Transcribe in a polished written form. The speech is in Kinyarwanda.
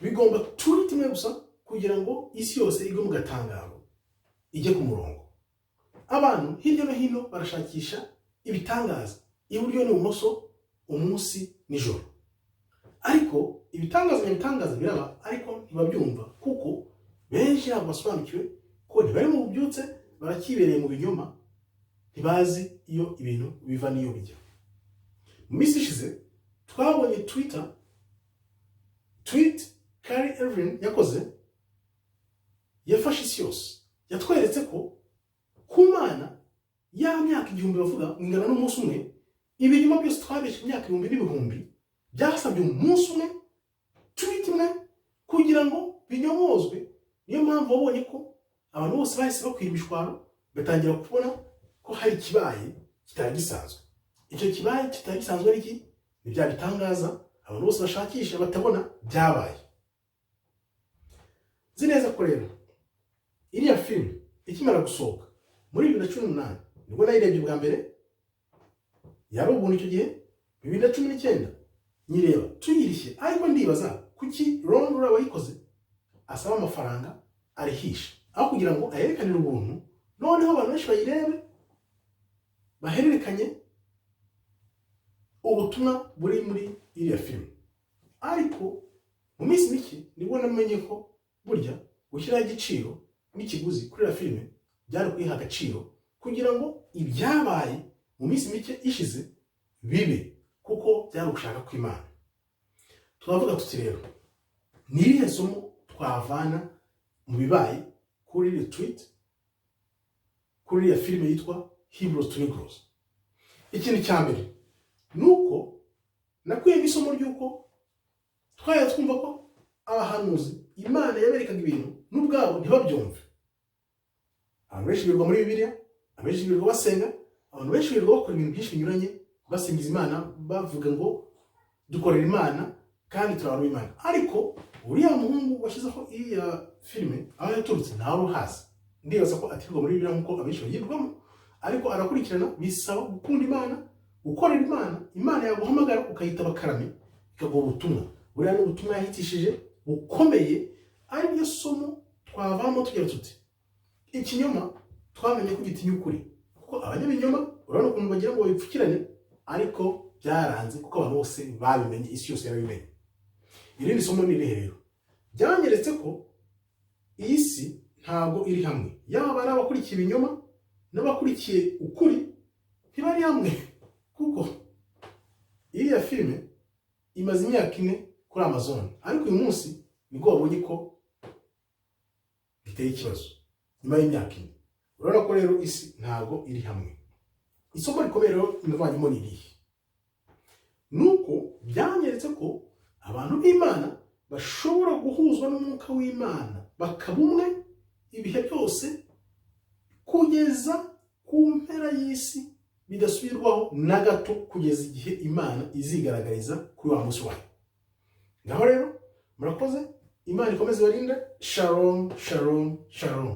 bigomba tweet imwe gusa kugira ngo isi yose igwe mu gatangaro ijye ku murongo. Abantu hirya no hino barashakisha ibitangaza iburyo n'ibumoso, umunsi n'ijoro, ariko ibitangaza biraba ariko ntibabyumva kuko benshi ntabwo basobanukiwe ko ntibari mu bubyutse, barakibereye mu binyoma, ntibazi iyo ibintu biva n'iyo bijya. Mu minsi ishize twabonye tweet Kari Evelyn yakoze, yafashe isi yose, yatweretse ko ku Mana ya myaka 1000 bavuga ingana n'umunsi umwe, ibinyoma byose twabeshe imyaka 1000 byasabye umunsi umwe, tweet imwe kugira ngo binyomozwe. Niyo mpamvu wabonye ko abantu bose bahise bakwira imishwaro, batangira kubona ko hari kibaye kitari gisanzwe. Icyo kibaye kitari gisanzwe ari iki? Ni bya bitangaza abantu bose bashakisha batabona byabaye. Zineza ko rero iriya film ikimara gusohoka muri 2018 nibwo nayirebye bwa mbere, yari ubuntu icyo gihe 2019 nyireba tuyirishye, ariko ndibaza kuki Rondura wayikoze asaba amafaranga arihisha aho kugira ngo ayerekanire ubuntu, noneho abantu benshi bayirebe bahererekanye ubutumwa buri muri iriya film. Ariko mu minsi mike nibwo namenye ko burya gushyiraho igiciro n'ikiguzi kuri iriya film byari kwiha agaciro kugira ngo ibyabaye mu minsi mike ishize bibe, kuko byari gushaka kw'Imana. Turavuga tuti rero ni irihe somo twavana mu bibaye kuri iriya tweet, kuri iriya film yitwa Hebrews to Negroes? Ikintu cya mbere nuko nakwiye isomo ry'uko twaya twumva ko abahanuzi Imana yaberekaga ibintu n'ubwabo ntibabyumve. Abantu benshi birirwa muri Bibiliya, abenshi birirwa basenga, abantu benshi birirwa bakora ibintu byinshi binyuranye, basingiza Imana, bavuga ngo dukorera Imana kandi turabona Imana. Ariko uriya muhungu washyizeho iya filime aho yaturutse ntawe uhazi, ndibaza ko atirwa muri Bibiliya nk'uko abenshi bayirwamo, ariko arakurikirana. Bisaba gukunda Imana, gukorera Imana. Imana yaguhamagara ukayitaba karame, ikaguha ubutumwa. Buriya ni ubutumwa yahitishije bukomeye, ari byo somo twavamo tugira tuti ikinyoma twamenye ko gitinya ukuri, kuko abanyabinyoma urabona ukuntu bagira ngo babipfukirane, ariko byaranze kuko abantu bose babimenye, isi yose yarabimenye. Irindi somo ni irihe rero? Byanyeretse ko iyi si ntabwo iri hamwe, yaba ari abakurikiye ibinyoma n'abakurikiye ukuri ntibari hamwe, kuko iriya filime imaze imyaka 4 kuri Amazon, ariko uyu munsi nibwo wabonye ko giteye ikibazo nyuma y'imyaka 4. Urabona ko rero isi ntabwo iri hamwe. Isomo rikomeye rero imuvanyemo ni irihe? Nuko byanyeretse ko abantu b'Imana bashobora guhuzwa n'umwuka w'Imana bakaba umwe ibihe byose kugeza ku mpera y'isi, bidasubirwaho na gato, kugeza igihe Imana izigaragariza kuri wa munsi wayo. Ngaho rero murakoze, Imana ikomeze barinde. Shalom, shalom, shalom.